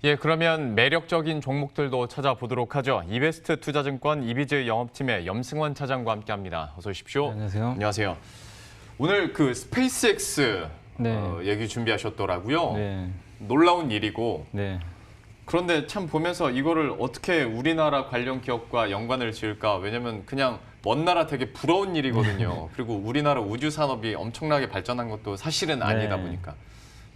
예, 그러면 매력적인 종목들도 찾아보도록 하죠. 이베스트 투자증권 이비즈 영업팀의 염승원 차장과 함께합니다. 어서 오십시오. 네, 안녕하세요. 안녕하세요. 오늘 그 스페이스X 네. 얘기 준비하셨더라고요. 네. 놀라운 일이고. 네. 그런데 참 보면서 이거를 어떻게 우리나라 관련 기업과 연관을 지을까? 왜냐면 그냥 먼 나라 되게 부러운 일이거든요. 그리고 우리나라 우주 산업이 엄청나게 발전한 것도 사실은 아니다 네. 보니까.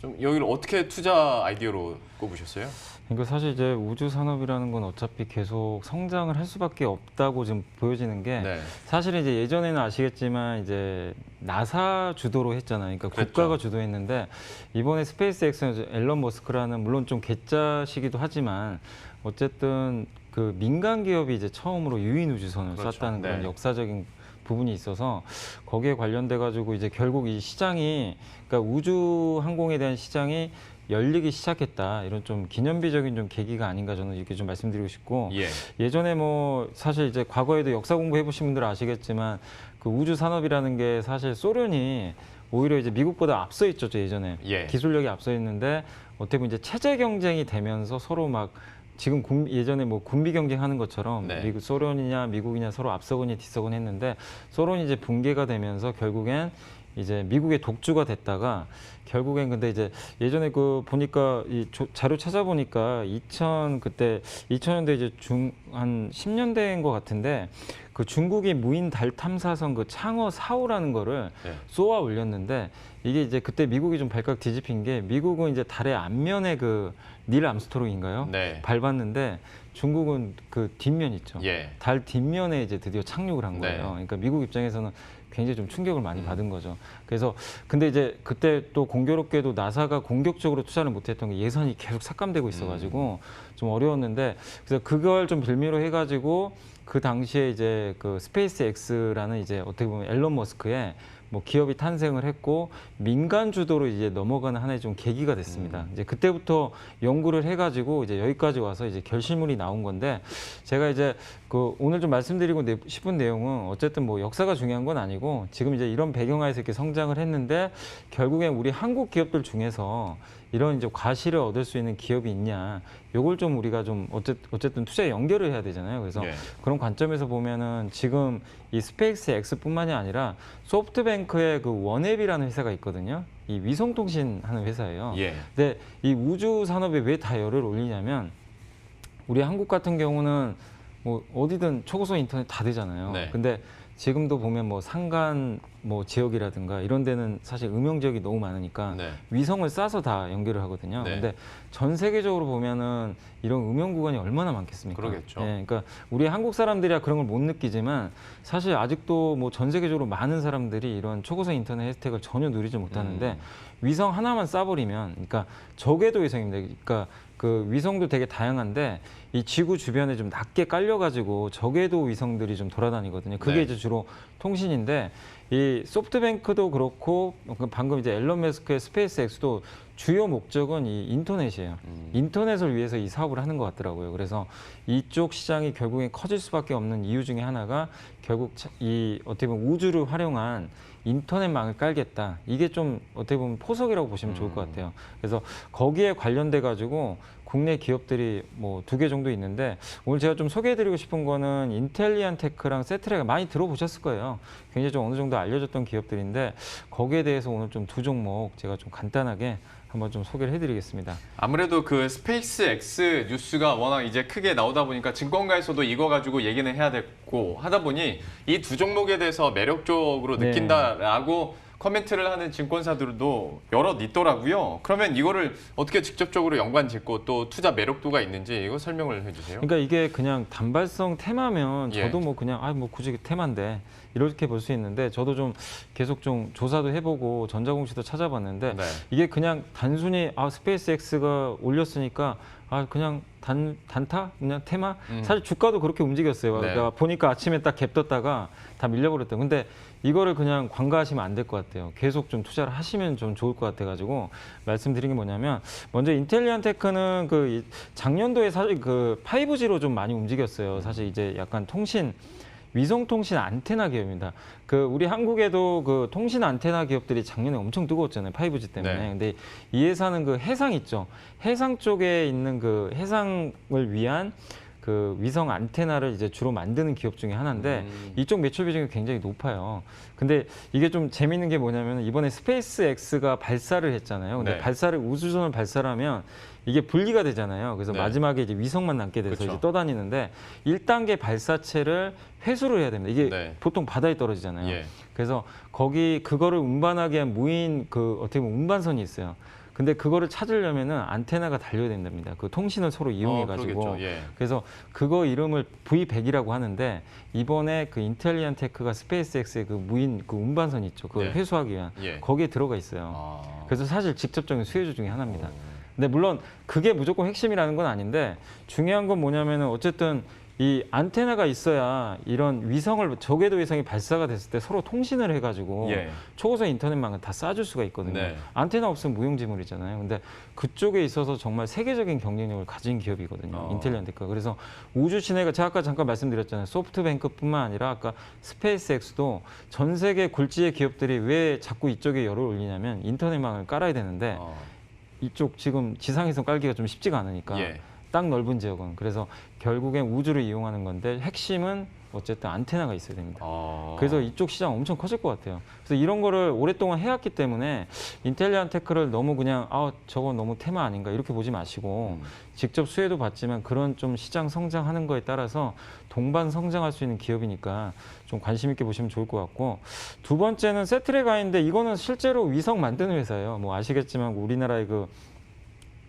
좀 여기를 어떻게 투자 아이디어로 꼽으셨어요? 그러니까 사실 이제 우주 산업이라는 건 어차피 계속 성장을 할 수밖에 없다고 지금 보여지는 게 네. 사실은 이제 예전에는 아시겠지만 이제 나사 주도로 했잖아요. 그러니까 그랬죠. 국가가 주도했는데 이번에 스페이스X는 앨런 머스크라는 물론 좀 괴짜시기도 하지만 어쨌든 그 민간 기업이 이제 처음으로 유인 우주선을 그렇죠. 쐈다는 그런 네. 역사적인 부분이 있어서 거기에 관련돼 가지고 이제 결국 이 시장이 그러니까 우주 항공에 대한 시장이 열리기 시작했다 이런 좀 기념비적인 좀 계기가 아닌가 저는 이렇게 좀 말씀드리고 싶고 예. 예전에 뭐 사실 이제 과거에도 역사 공부해 보신 분들은 아시겠지만 그 우주 산업이라는 게 사실 소련이 오히려 이제 미국보다 앞서 있었죠 예전에 예. 기술력이 앞서 있는데 어떻게 보면 이제 체제 경쟁이 되면서 서로 막 지금 예전에 뭐 군비 경쟁하는 것처럼 네. 미국 소련이냐 미국이냐 서로 앞서거니 뒤서거니 했는데 소련이 이제 붕괴가 되면서 결국엔 이제 미국의 독주가 됐다가 결국엔 근데 이제 예전에 그 보니까 이 자료 찾아보니까 2000년대 이제 한 10년대인 것 같은데 그 중국이 무인 달 탐사선 그 창어 4호라는 거를 네. 쏘아 올렸는데 이게 이제 그때 미국이 좀 발칵 뒤집힌 게 미국은 이제 달의 앞면에 그 닐 암스트롱인가요? 네. 밟았는데 중국은 그 뒷면 있죠. 예. 달 뒷면에 이제 드디어 착륙을 한 거예요. 네. 그러니까 미국 입장에서는 굉장히 좀 충격을 많이 받은 거죠. 그래서 근데 이제 그때 또 공교롭게도 나사가 공격적으로 투자를 못했던 게 예산이 계속 삭감되고 있어가지고 좀 어려웠는데 그래서 그걸 좀 빌미로 해가지고 그 당시에 이제 그 스페이스X라는 이제 어떻게 보면 앨런 머스크의 뭐 기업이 탄생을 했고 민간 주도로 이제 넘어가는 하나의 좀 계기가 됐습니다. 이제 그때부터 연구를 해가지고 이제 여기까지 와서 이제 결실물이 나온 건데 제가 이제 그 오늘 좀 말씀드리고 싶은 내용은 어쨌든 뭐 역사가 중요한 건 아니고 지금 이제 이런 배경하에서 이렇게 성장을 했는데 결국엔 우리 한국 기업들 중에서 이런 이제 과실을 얻을 수 있는 기업이 있냐 요걸 좀 우리가 좀 어쨌든 투자에 연결을 해야 되잖아요. 그래서 예. 그런 관점에서 보면은 지금 이 스페이스X뿐만이 아니라 소프트뱅크의 그 원앱이라는 회사가 있거든요. 이 위성통신 하는 회사예요. 예. 근데 이 우주 산업에 왜 다 열을 올리냐면 우리 한국 같은 경우는 뭐 어디든 초고속 인터넷 다 되잖아요. 네. 근데 지금도 보면 뭐 산간 뭐 지역이라든가 이런 데는 사실 음영 지역이 너무 많으니까 네. 위성을 쏴서 다 연결을 하거든요. 네. 근데 전 세계적으로 보면은 이런 음영 구간이 얼마나 많겠습니까? 그러겠죠. 예, 그러니까 우리 한국 사람들이야 그런 걸 못 느끼지만 사실 아직도 뭐 전 세계적으로 많은 사람들이 이런 초고속 인터넷 혜택을 전혀 누리지 못하는데 위성 하나만 쏴버리면, 그러니까 저궤도 위성입니다. 그러니까 그 위성도 되게 다양한데 이 지구 주변에 좀 낮게 깔려가지고 저궤도 위성들이 좀 돌아다니거든요. 그게 네. 이제 주로 통신인데 이 소프트뱅크도 그렇고 방금 이제 앨런 머스크의 스페이스X도 주요 목적은 이 인터넷이에요. 인터넷을 위해서 이 사업을 하는 것 같더라고요. 그래서 이쪽 시장이 결국엔 커질 수밖에 없는 이유 중에 하나가 결국 이 어떻게 보면 우주를 활용한 인터넷망을 깔겠다. 이게 좀 어떻게 보면 포석이라고 보시면 좋을 것 같아요. 그래서 거기에 관련돼 가지고 국내 기업들이 뭐 2개 정도 있는데 오늘 제가 좀 소개해드리고 싶은 거는 인텔리안테크랑 세트레가 많이 들어보셨을 거예요. 굉장히 좀 어느 정도 알려졌던 기업들인데 거기에 대해서 오늘 좀 2종목 제가 좀 간단하게 한번 좀 소개를 해드리겠습니다. 아무래도 그 스페이스X 뉴스가 워낙 이제 크게 나오다 보니까 증권가에서도 이거 가지고 얘기는 해야 됐고 하다 보니 이 두 종목에 대해서 매력적으로 네. 느낀다라고 커멘트를 하는 증권사들도 여럿 있더라고요. 그러면 이거를 어떻게 직접적으로 연관 짓고 또 투자 매력도가 있는지 이거 설명을 해주세요. 그러니까 이게 그냥 단발성 테마면 예. 저도 뭐 그냥 뭐 굳이 테마인데 이렇게 볼 수 있는데 저도 좀 계속 좀 조사도 해보고 전자공시도 찾아봤는데 네. 이게 그냥 단순히 스페이스X가 올렸으니까 그냥 단타 그냥 테마 사실 주가도 그렇게 움직였어요. 네. 그러니까 보니까 아침에 딱 갭 떴다가 다 밀려버렸다. 근데 이거를 그냥 관가하시면 안 될 것 같아요. 계속 좀 투자를 하시면 좀 좋을 것 같아가지고 말씀드린 게 뭐냐면 먼저 인텔리안테크는 그 작년도에 사실 그 5G로 좀 많이 움직였어요. 사실 이제 약간 통신 위성통신 안테나 기업입니다. 그 우리 한국에도 그 통신 안테나 기업들이 작년에 엄청 뜨거웠잖아요. 5G 때문에. 네. 근데 이 회사는 그 해상 있죠. 해상 쪽에 있는 그 해상을 위한 그 위성 안테나를 이제 주로 만드는 기업 중에 하나인데 이쪽 매출 비중이 굉장히 높아요. 근데 이게 좀 재밌는 게 뭐냐면 이번에 스페이스X가 발사를 했잖아요. 근데 네. 발사를 우주선을 발사하면 이게 분리가 되잖아요. 그래서 네. 마지막에 이제 위성만 남게 돼서 그쵸. 이제 떠다니는데 1단계 발사체를 회수를 해야 됩니다. 이게 네. 보통 바다에 떨어지잖아요. 예. 그래서 그거를 운반하기 위한 무인 그 어떻게 보면 운반선이 있어요. 근데 그거를 찾으려면은 안테나가 달려야 된답니다. 그 통신을 서로 이용해가지고. 그러겠죠. 예. 그래서 그거 이름을 V100이라고 하는데 이번에 그 인텔리안 테크가 스페이스X의 그 무인 그 운반선 있죠. 그걸 네. 회수하기 위한 예. 거기에 들어가 있어요. 아. 그래서 사실 직접적인 수혜주 중에 하나입니다. 근데 물론 그게 무조건 핵심이라는 건 아닌데 중요한 건 뭐냐면은 어쨌든 이 안테나가 있어야 이런 위성을 저궤도 위성이 발사가 됐을 때 서로 통신을 해가지고 예. 초고속 인터넷망을 다 쏴줄 수가 있거든요. 네. 안테나 없으면 무용지물이잖아요. 근데 그쪽에 있어서 정말 세계적인 경쟁력을 가진 기업이거든요. 인텔리안테크가. 그래서 우주 시내가 제가 아까 잠깐 말씀드렸잖아요. 소프트뱅크뿐만 아니라 아까 스페이스X도 전 세계 굴지의 기업들이 왜 자꾸 이쪽에 열을 올리냐면 인터넷망을 깔아야 되는데 이쪽 지금 지상에서 깔기가 좀 쉽지가 않으니까 예. 땅 넓은 지역은. 그래서 결국엔 우주를 이용하는 건데 핵심은 어쨌든 안테나가 있어야 됩니다. 그래서 이쪽 시장 엄청 커질 것 같아요. 그래서 이런 거를 오랫동안 해왔기 때문에 인텔리안 테크를 너무 그냥 저거 너무 테마 아닌가 이렇게 보지 마시고 직접 수혜도 받지만 그런 좀 시장 성장하는 거에 따라서 동반 성장할 수 있는 기업이니까 좀 관심 있게 보시면 좋을 것 같고 두 번째는 세트레가인데 이거는 실제로 위성 만드는 회사예요. 뭐 아시겠지만 우리나라의 그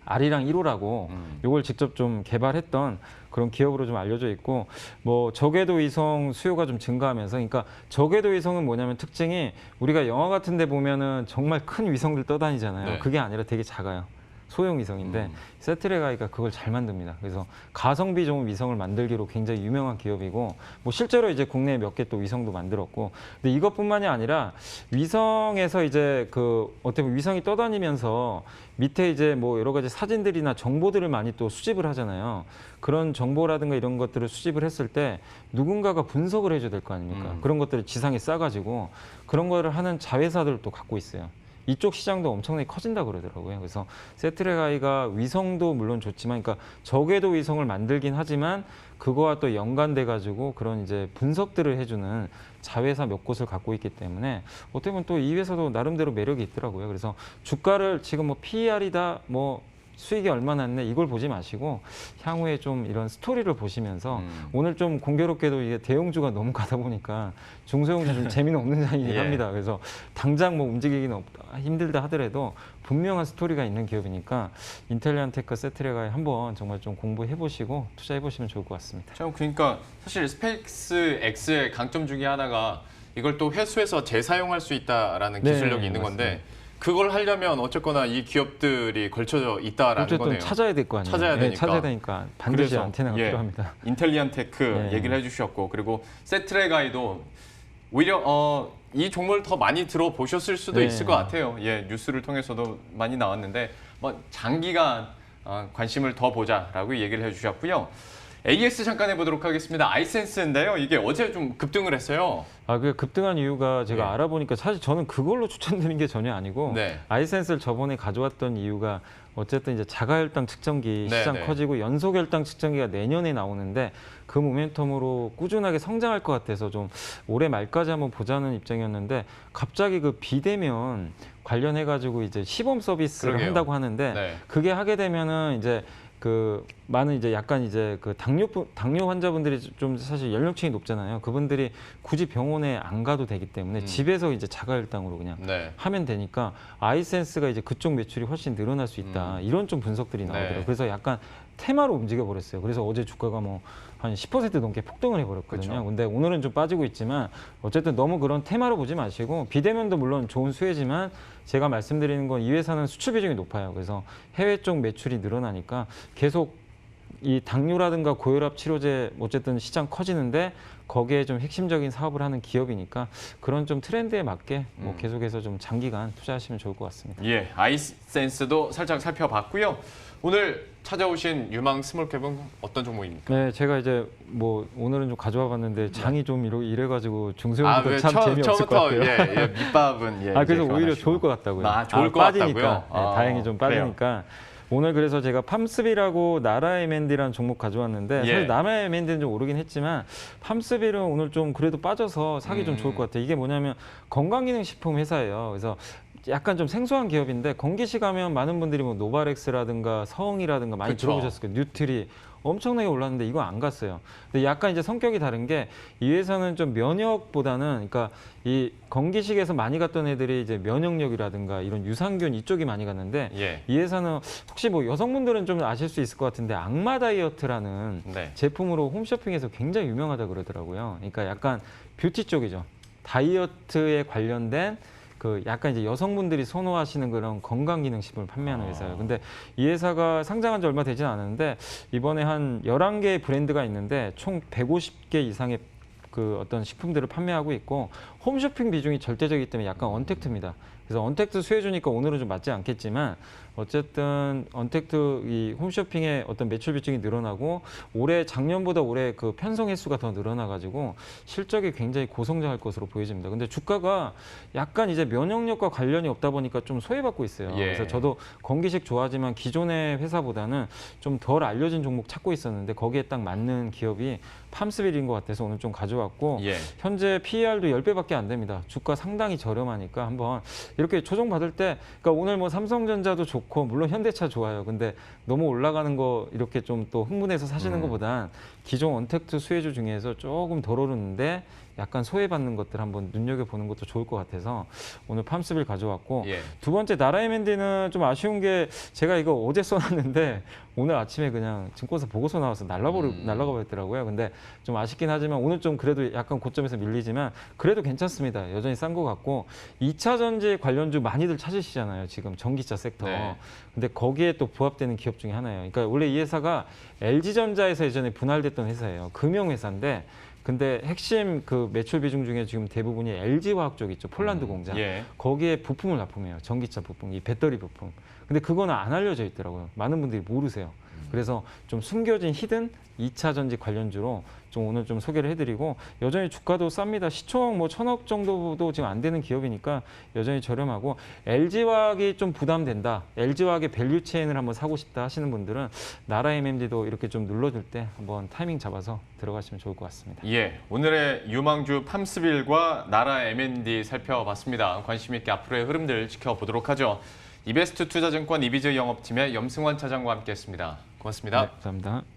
아리랑 1호라고 이걸 직접 좀 개발했던 그런 기업으로 좀 알려져 있고 뭐 저궤도 위성 수요가 좀 증가하면서 그러니까 저궤도 위성은 뭐냐면 특징이 우리가 영화 같은 데 보면은 정말 큰 위성들 떠다니잖아요. 네. 그게 아니라 되게 작아요. 소형 위성인데 세트레가이가 그걸 잘 만듭니다. 그래서 가성비 좋은 위성을 만들기로 굉장히 유명한 기업이고 뭐 실제로 이제 국내에 몇 개 또 위성도 만들었고 근데 이것뿐만이 아니라 위성에서 이제 그 어떻게 보면 위성이 떠다니면서 밑에 이제 뭐 여러 가지 사진들이나 정보들을 많이 또 수집을 하잖아요. 그런 정보라든가 이런 것들을 수집을 했을 때 누군가가 분석을 해줘야 될 거 아닙니까? 그런 것들을 지상에 싸가지고 그런 거를 하는 자회사들을 또 갖고 있어요. 이쪽 시장도 엄청나게 커진다 그러더라고요. 그래서 세트레가이가 위성도 물론 좋지만, 그러니까 저궤도 위성을 만들긴 하지만 그거와 또 연관돼 가지고 그런 이제 분석들을 해주는 자회사 몇 곳을 갖고 있기 때문에 어떻게 보면 또 이 회사도 나름대로 매력이 있더라고요. 그래서 주가를 지금 뭐 PER이다 뭐 수익이 얼마나 났네 이걸 보지 마시고 향후에 좀 이런 스토리를 보시면서 오늘 좀 공교롭게도 이게 대형주가 너무 가다 보니까 중소형주 좀 재미는 없는 장이긴 예. 합니다. 그래서 당장 뭐 움직이기는 힘들다 하더라도 분명한 스토리가 있는 기업이니까 인텔리안 테크 세트레가에 한번 정말 좀 공부해 보시고 투자해 보시면 좋을 것 같습니다. 참 그러니까 사실 스페이스 X의 강점 중에 하나가 이걸 또 회수해서 재사용할 수 있다라는 네, 기술력이 있는 건데 그걸 하려면 어쨌거나 이 기업들이 걸쳐져 있다라는 어쨌든 거네요. 찾아야 될 거 아니에요. 찾아야 되니까. 찾아야 되니까 반드시 그래서, 안테나가 예, 필요합니다. 인텔리안 테크 네. 얘기를 해주셨고 그리고 세트레가이도 오히려 이 종목을 더 많이 들어보셨을 수도 네. 있을 것 같아요. 예, 뉴스를 통해서도 많이 나왔는데 뭐 장기간 관심을 더 보자라고 얘기를 해주셨고요. AS 잠깐 해보도록 하겠습니다. 아이센스인데요. 이게 어제 좀 급등을 했어요. 그 급등한 이유가 제가 예. 알아보니까 사실 저는 그걸로 추천드린 게 전혀 아니고 네. 아이센스를 저번에 가져왔던 이유가 어쨌든 이제 자가혈당 측정기 네, 시장 네. 커지고 연소혈당 측정기가 내년에 나오는데 그 모멘텀으로 꾸준하게 성장할 것 같아서 좀 올해 말까지 한번 보자는 입장이었는데 갑자기 그 비대면 관련해 가지고 이제 시범 서비스를 그러게요. 한다고 하는데 네. 그게 하게 되면은 이제 그 많은 이제 약간 이제 그 당뇨 환자분들이 좀 사실 연령층이 높잖아요. 그분들이 굳이 병원에 안 가도 되기 때문에 집에서 이제 자가혈당으로 그냥 네. 하면 되니까 아이센스가 이제 그쪽 매출이 훨씬 늘어날 수 있다. 이런 좀 분석들이 나오더라고요. 네. 그래서 약간 테마로 움직여 버렸어요. 그래서 어제 주가가 뭐 한 10% 넘게 폭등을 해버렸거든요. 그쵸. 근데 오늘은 좀 빠지고 있지만 어쨌든 너무 그런 테마로 보지 마시고 비대면도 물론 좋은 수혜지만 제가 말씀드리는 건 이 회사는 수출 비중이 높아요. 그래서 해외 쪽 매출이 늘어나니까 계속 이 당뇨라든가 고혈압 치료제 어쨌든 시장 커지는데 거기에 좀 핵심적인 사업을 하는 기업이니까 그런 좀 트렌드에 맞게 뭐 계속해서 좀 장기간 투자하시면 좋을 것 같습니다. 예, 아이센스도 살짝 살펴봤고요. 오늘 찾아오신 유망 스몰캡은 어떤 종목입니까? 네, 제가 이제 뭐 오늘은 좀 가져와 봤는데 장이 좀 이래가지고 중소형도 왜 참 재미없을 것 처음부터 같아요. 예, 밑밥은 예. 아, 이제 그래서 오히려 그만하시고. 좋을 것 같다고요. 좋을 것 빠지니까. 같다고요? 네, 다행히 좀 그래요. 빠지니까. 오늘 그래서 제가 팜스빌하고 나라 M&D라는 종목 가져왔는데 예. 사실 나라 M&D는 좀 오르긴 했지만 팜스빌은 오늘 좀 그래도 빠져서 사기 좀 좋을 것 같아요. 이게 뭐냐면 건강기능식품 회사예요. 그래서 약간 좀 생소한 기업인데 건기시 가면 많은 분들이 뭐 노바렉스라든가 서흥이라든가 많이 그쵸. 들어보셨을 거예요. 뉴트리 엄청나게 올랐는데 이거 안 갔어요. 근데 약간 이제 성격이 다른 게 이 회사는 좀 면역보다는 그러니까 이 건기식에서 많이 갔던 애들이 이제 면역력이라든가 이런 유산균 이쪽이 많이 갔는데 예. 이 회사는 혹시 뭐 여성분들은 좀 아실 수 있을 것 같은데 악마 다이어트라는 네. 제품으로 홈쇼핑에서 굉장히 유명하다 그러더라고요. 그러니까 약간 뷰티 쪽이죠. 다이어트에 관련된 그 약간 이제 여성분들이 선호하시는 그런 건강기능식품을 판매하는 회사예요. 근데 이 회사가 상장한 지 얼마 되진 않았는데 이번에 한 11개의 브랜드가 있는데 총 150개 이상의 그 어떤 식품들을 판매하고 있고 홈쇼핑 비중이 절대적이기 때문에 약간 언택트입니다. 그래서 언택트 수혜주니까 오늘은 좀 맞지 않겠지만 어쨌든 언택트 이 홈쇼핑의 어떤 매출 비중이 늘어나고 작년보다 올해 그 편성 횟수가 더 늘어나가지고 실적이 굉장히 고성장할 것으로 보여집니다. 근데 주가가 약간 이제 면역력과 관련이 없다 보니까 좀 소외받고 있어요. 예. 그래서 저도 건기식 좋아하지만 기존의 회사보다는 좀 덜 알려진 종목 찾고 있었는데 거기에 딱 맞는 기업이 팜스빌인 것 같아서 오늘 좀 가져왔고 예. 현재 PER도 10배밖에 안 됩니다. 주가 상당히 저렴하니까 한번 이렇게 조정 받을 때 그러니까 오늘 뭐 삼성전자도 좋고 물론 현대차 좋아요. 근데 너무 올라가는 거 이렇게 좀 또 흥분해서 사시는 것보단 기존 언택트 수혜주 중에서 조금 덜 오르는데 약간 소외받는 것들 한번 눈여겨보는 것도 좋을 것 같아서 오늘 팜스빌 가져왔고 예. 두 번째 나라 M&D는 좀 아쉬운 게 제가 이거 어제 써놨는데 오늘 아침에 그냥 증권사 보고서 나와서 날라가 버렸더라고요. 근데 좀 아쉽긴 하지만 오늘 좀 그래도 약간 고점에서 밀리지만 그래도 괜찮습니다. 여전히 싼 것 같고 2차 전지 관련주 많이들 찾으시잖아요. 지금 전기차 섹터. 네. 근데 거기에 또 부합되는 기업 중에 하나예요. 그러니까 원래 이 회사가 LG전자에서 예전에 분할됐던 회사예요. 금융회사인데 근데 핵심 그 매출 비중 중에 지금 대부분이 LG화학 쪽 있죠. 폴란드 공장. 예. 거기에 부품을 납품해요. 전기차 부품, 이 배터리 부품. 근데 그거는 안 알려져 있더라고요. 많은 분들이 모르세요. 그래서 좀 숨겨진 히든 2차 전지 관련주로 좀 오늘 좀 소개를 해드리고 여전히 주가도 쌉니다. 시총 뭐 1,000억 정도도 지금 안 되는 기업이니까 여전히 저렴하고 LG화학이 좀 부담된다. LG화학의 밸류 체인을 한번 사고 싶다 하시는 분들은 나라 MMD도 이렇게 좀 눌러줄 때 한번 타이밍 잡아서 들어가시면 좋을 것 같습니다. 예, 오늘의 유망주 팜스빌과 나라 M&D 살펴봤습니다. 관심 있게 앞으로의 흐름들 지켜보도록 하죠. 이베스트 투자증권 이비즈 영업팀의 염승환 차장과 함께했습니다. 고맙습니다. 네, 감사합니다.